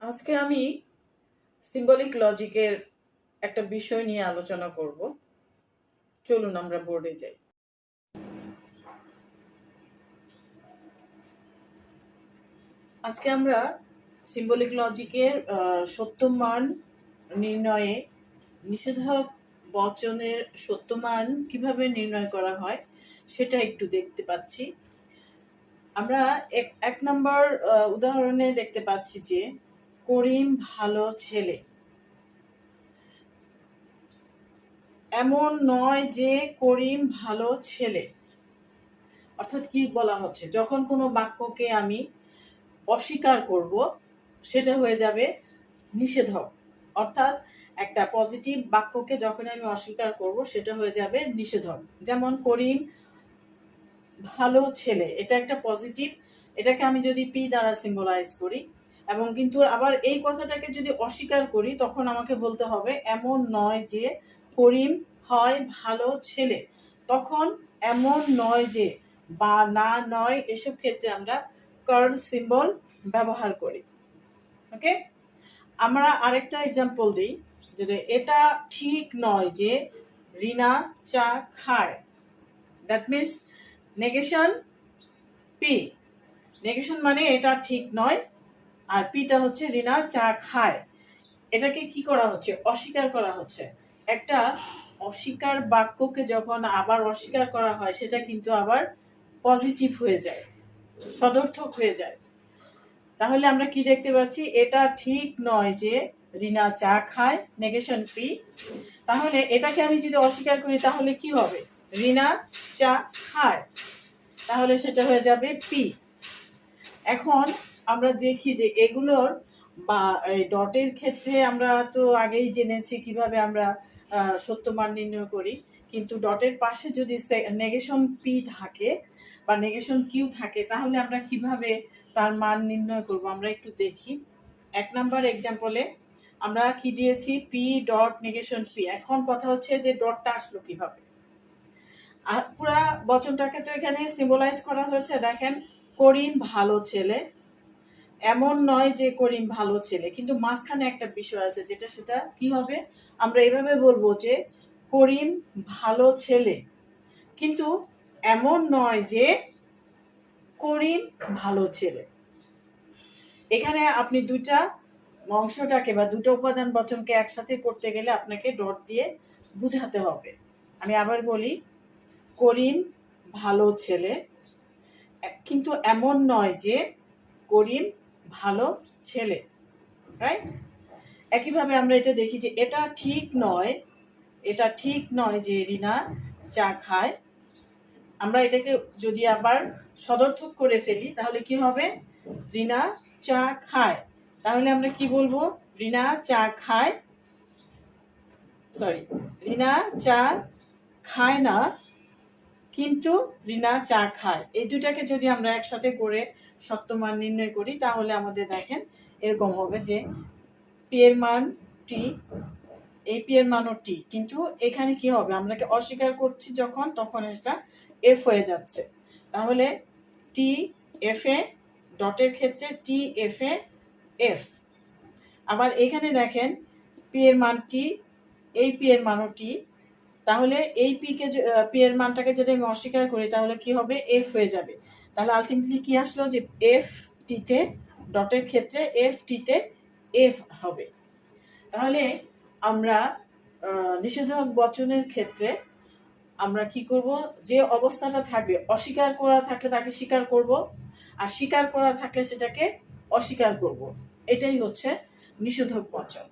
আজকে আমি সিম্বলিক লজিকের একটা বিষয় নিয়ে আলোচনা করব। চলুন আমরা বোর্ডে যাই। আজকে আমরা সিম্বলিক লজিকের সত্য মান নির্ণয়ে নিষেধক বচনের সত্য মান কিভাবে নির্ণয় করা হয় সেটা একটু দেখতে পাচ্ছি। আমরা এক নম্বর উদাহরণে দেখতে পাচ্ছি যে করিম ভালো ছেলে। এমন নয় যে করিম ভালো ছেলে, অর্থাৎ কি বলা হচ্ছে, যখন কোনো বাক্যকে আমি অস্বীকার করব সেটা হয়ে যাবে নিষেধক। অর্থাৎ একটা পজিটিভ বাক্যকে যখন আমি অস্বীকার করব সেটা হয়ে যাবে নিষেধক। যেমন করিম ভালো ছেলে, এটা একটা পজিটিভ, এটাকে আমি যদি পি দ্বারা সিম্বলাইজ করি এবং কিন্তু আবার এই কথাটাকে যদি অস্বীকার করি তখন আমাকে বলতে হবে এমন নয় যে করিম হয় ভালো ছেলে। তখন এমন নয় যে বা না নয় এসব ক্ষেত্রে আমরা কার্ল সিম্বল ব্যবহার করি। ওকে, আমরা আরেকটা এক্সাম্পল দিই, যে এটা ঠিক নয় যে রিনা চা খায়। That means negation P. Negation মানে এটা ঠিক নয়, আর পিটা হচ্ছে রিনা চা খায়। এটাকে কি করা হচ্ছে? অস্বীকার করা হচ্ছে। একটা অস্বীকার বাক্যকে যখন আবার অস্বীকার করা হয় সেটা কিন্তু আবার পজিটিভ হয়ে যায়, সদর্থক হয়ে যায়। তাহলে আমরা কি দেখতে পাচ্ছি? এটা ঠিক নয় যে রিনা চা খায়, নেগেশন পি। তাহলে এটাকে আমি যদি অস্বীকার করি তাহলে কি হবে? রিনা চা খায়, তাহলে সেটা হয়ে যাবে পি। এখন আমরা দেখি যে এগুলোর বা ডটের ক্ষেত্রে আমরা তো আগেই জেনেছি কিভাবে আমরা সত্য মান নির্ণয় করি, কিন্তু ডটের পাশে যদি নেগেশন পি থাকে বা নেগেশন কিউ থাকে তাহলে আমরা কিভাবে তার মান নির্ণয় করব আমরা একটু দেখি। এক নাম্বার এক্সাম্পলে আমরা কি দিয়েছি? P dot negation P. এখন কথা হচ্ছে যে ডটটা আসলো কিভাবে। আর পুরা বচনটাকে তো এখানে সিম্বলাইজ করা হয়েছে। দেখেন, করিম ভালো ছেলে, এমন নয় যে করিম ভালো ছেলে, কিন্তু মাঝখানে একটা বিষয় আছে যেটা সেটা কি হবে? আমরা এভাবে বলবো যে করিম ভালো ছেলে, কিন্তু এমন নয় যে করিম ভালো ছেলে। এখানে আপনি দুটা অংশটাকে বা দুটো উপাদান বচনকে একসাথে করতে গেলে আপনাকে ডট দিয়ে বুঝাতে হবে। আমি আবার বলি, করিম ভালো ছেলে, কিন্তু এমন নয় যে করিম ভালো ছেলে, রাইট? একইভাবে আমরা এটা দেখি যে এটা ঠিক নয়, এটা ঠিক নয় যে রিনা চা খায়। আমরা এটাকে যদি আবার সদর্থক করে ফেলি তাহলে কি হবে? রিনা চা খায়। তাহলে আমরা কি বলবো? রিনা চা খায়, সরি, রিনা চা খায় না, কিন্তু রিনা চা খায়। এই দুটাকে যদি আমরা একসাথে করে সত্য মান নির্ণয় করি তাহলে আমাদের দেখেন এরকম হবে যে পি এর মান টি, এই পি এর মানও টি, কিন্তু এখানে কি হবে? আমরা অস্বীকার করছি যখন, তখন এটা এফ হয়ে যাচ্ছে। তাহলে টি এফ এ, ডটের ক্ষেত্রে টি এফ এ এফ। আবার এখানে দেখেন পি এর মান টি, এই পি এর মানও টি, তাহলে এই পি এর মানটাকে যদি আমি অস্বীকার করি তাহলে কি হবে? এফ হয়ে যাবে। তাহলে আলটিমেটলি কি আসলো? যে এফ টিতে, ডটের ক্ষেত্রে এফ টিতে এফ হবে। তাহলে আমরা নিষেধক বচনের ক্ষেত্রে আমরা কি করব? যে অবস্থাটা থাকবে, অস্বীকার করা থাকলে তাকে স্বীকার করব, আর স্বীকার করা থাকলে সেটাকে অস্বীকার করব। এটাই হচ্ছে নিষেধক বচন।